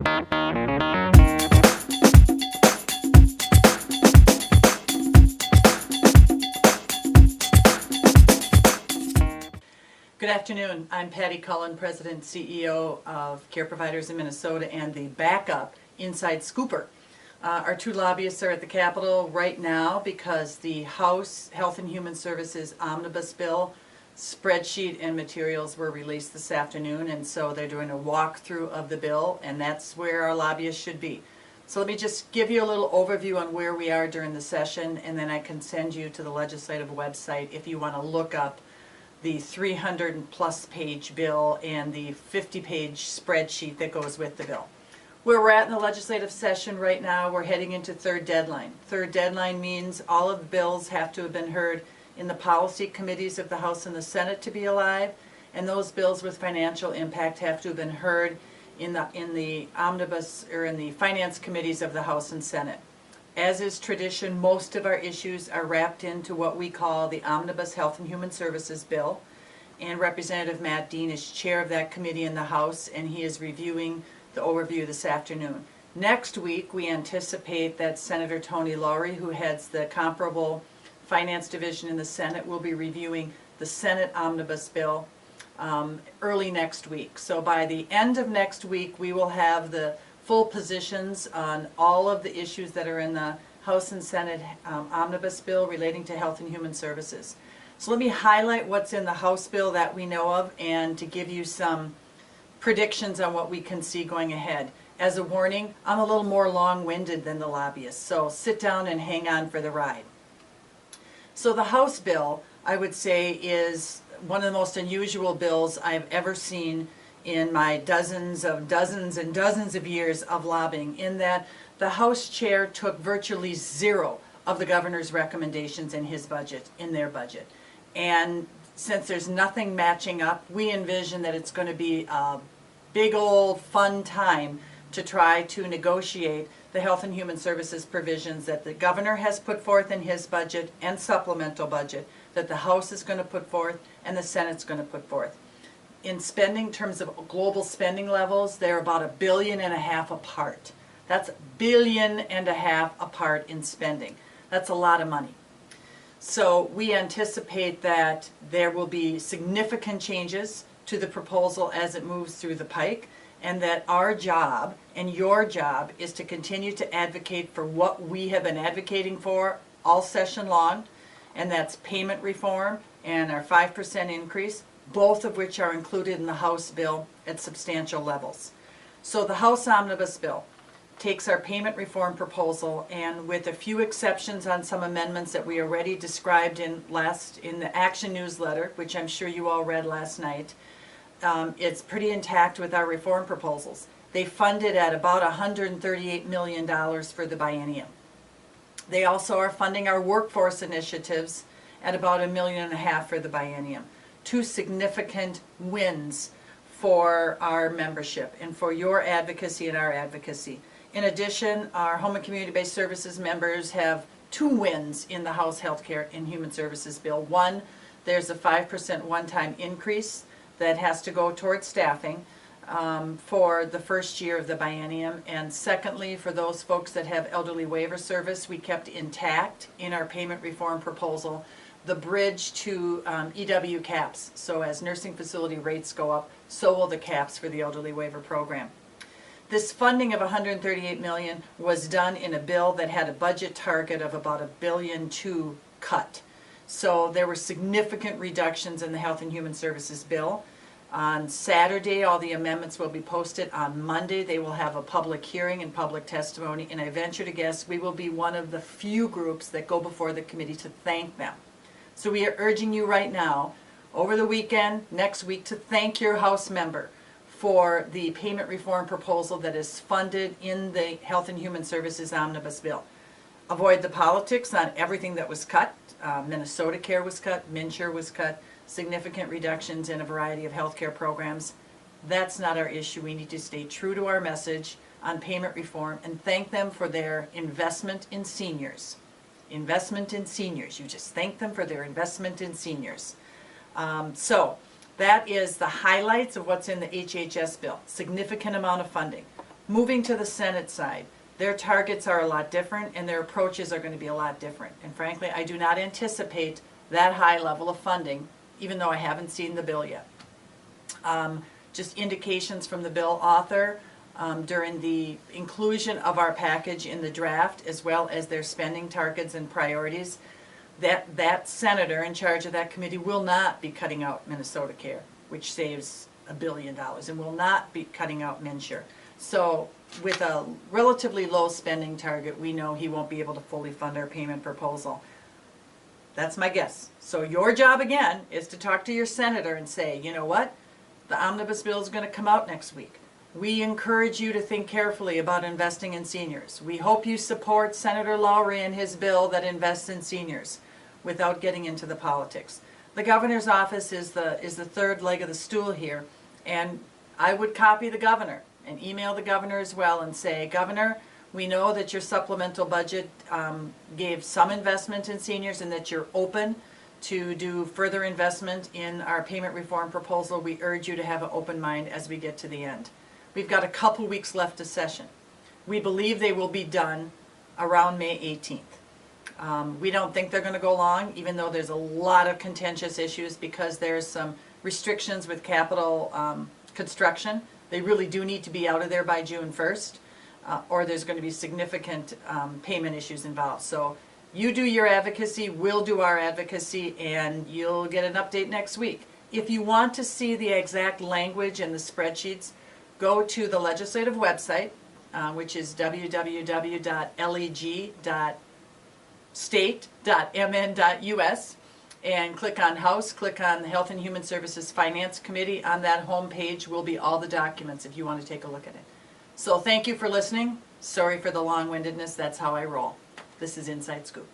Good afternoon. I'm Patty Cullen, President and CEO of Care Providers in Minnesota and the backup Inside Scooper. Our two lobbyists are at the Capitol right now because the House Health and Human Services Omnibus Bill spreadsheet and materials were released this afternoon, and so they're doing a walkthrough of the bill, and that's where our lobbyists should be. So let me just give you a little overview on where we are during the session, and then I can send you to the legislative website if you want to look up the 300+ page bill and the 50-page spreadsheet that goes with the bill. Where we're at in the legislative session right now, we're heading into third deadline. Third deadline means all of the bills have to have been heard in the policy committees of the House and the Senate to be alive, and those bills with financial impact have to have been heard in the omnibus or in the finance committees of the House and Senate. As is tradition, most of our issues are wrapped into what we call the Omnibus Health and Human Services Bill, and Representative Matt Dean is chair of that committee in the House, and he is reviewing the overview this afternoon. Next week, we anticipate that Senator Tony Lowry, who heads the comparable Finance Division in the Senate, will be reviewing the Senate Omnibus Bill early next week. So by the end of next week, we will have the full positions on all of the issues that are in the House and Senate Omnibus Bill relating to health and human services. So let me highlight what's in the House bill that we know of and to give you some predictions on what we can see going ahead. As a warning, I'm a little more long-winded than the lobbyists, so sit down and hang on for the ride. So the House bill, I would say, is one of the most unusual bills I've ever seen in my dozens and dozens of years of lobbying, in that the House chair took virtually zero of the governor's recommendations in his budget, in their budget. And since there's nothing matching up, we envision that it's going to be a big old fun time to try to negotiate the health and human services provisions that the governor has put forth in his budget and supplemental budget, that the House is going to put forth and the Senate's going to put forth. In spending, terms of global spending levels, they're about $1.5 billion apart. That's $1.5 billion apart in spending. That's a lot of money. So we anticipate that there will be significant changes to the proposal as it moves through the pike, and that our job and your job is to continue to advocate for what we have been advocating for all session long, and that's payment reform and our 5% increase, both of which are included in the House bill at substantial levels. So the House Omnibus Bill takes our payment reform proposal, and with a few exceptions on some amendments that we already described in the Action newsletter, which I'm sure you all read last night, it's pretty intact with our reform proposals. They funded at about $138 million for the biennium. They also are funding our workforce initiatives at about $1.5 million for the biennium. Two significant wins for our membership and for your advocacy and our advocacy. In addition, our home and community-based services members have two wins in the House Healthcare and Human Services Bill. One, there's a 5% one-time increase that has to go towards staffing for the first year of the biennium. And secondly, for those folks that have elderly waiver service, we kept intact in our payment reform proposal the bridge to EW caps. So as nursing facility rates go up, so will the caps for the elderly waiver program. This funding of $138 million was done in a bill that had a budget target of about $1.2 billion cut. So there were significant reductions in the Health and Human Services bill. On Saturday, all the amendments will be posted. On Monday, they will have a public hearing and public testimony, and I venture to guess we will be one of the few groups that go before the committee to thank them. So we are urging you right now, over the weekend, next week, to thank your House member for the payment reform proposal that is funded in the Health and Human Services Omnibus Bill. Avoid the politics on everything that was cut. Minnesota Care was cut, MNsure was cut, significant reductions in a variety of healthcare programs. That's not our issue. We need to stay true to our message on payment reform and thank them for their investment in seniors. Investment in seniors. You just thank them for their investment in seniors. So that is the highlights of what's in the HHS bill. Significant amount of funding. Moving to the Senate side, their targets are a lot different and their approaches are going to be a lot different. And frankly, I do not anticipate that high level of funding, even though I haven't seen the bill yet. Just indications from the bill author during the inclusion of our package in the draft, as well as their spending targets and priorities, that senator in charge of that committee will not be cutting out Minnesota Care, which saves $1 billion, and will not be cutting out MNsure. So with a relatively low spending target, we know he won't be able to fully fund our payment proposal. That's my guess. So your job again is to talk to your senator and say, you know what, the omnibus bill is going to come out next week. We encourage you to think carefully about investing in seniors. We hope you support Senator Lowry and his bill that invests in seniors without getting into the politics. The governor's office is the third leg of the stool here, and I would copy the governor and email the governor as well and say, Governor, we know that your supplemental budget gave some investment in seniors and that you're open to do further investment in our payment reform proposal. We urge you to have an open mind as we get to the end. We've got a couple weeks left of session. We believe they will be done around May 18th. We don't think they're going to go long, even though there's a lot of contentious issues because there's some restrictions with capital construction. They really do need to be out of there by June 1st, or there's going to be significant payment issues involved. So you do your advocacy, we'll do our advocacy, and you'll get an update next week. If you want to see the exact language and the spreadsheets, go to the legislative website, which is www.leg.state.mn.us, and click on House, click on the Health and Human Services Finance Committee. On that home page will be all the documents if you want to take a look at it. So thank you for listening. Sorry for the long-windedness, that's how I roll. This is Inside Scoop.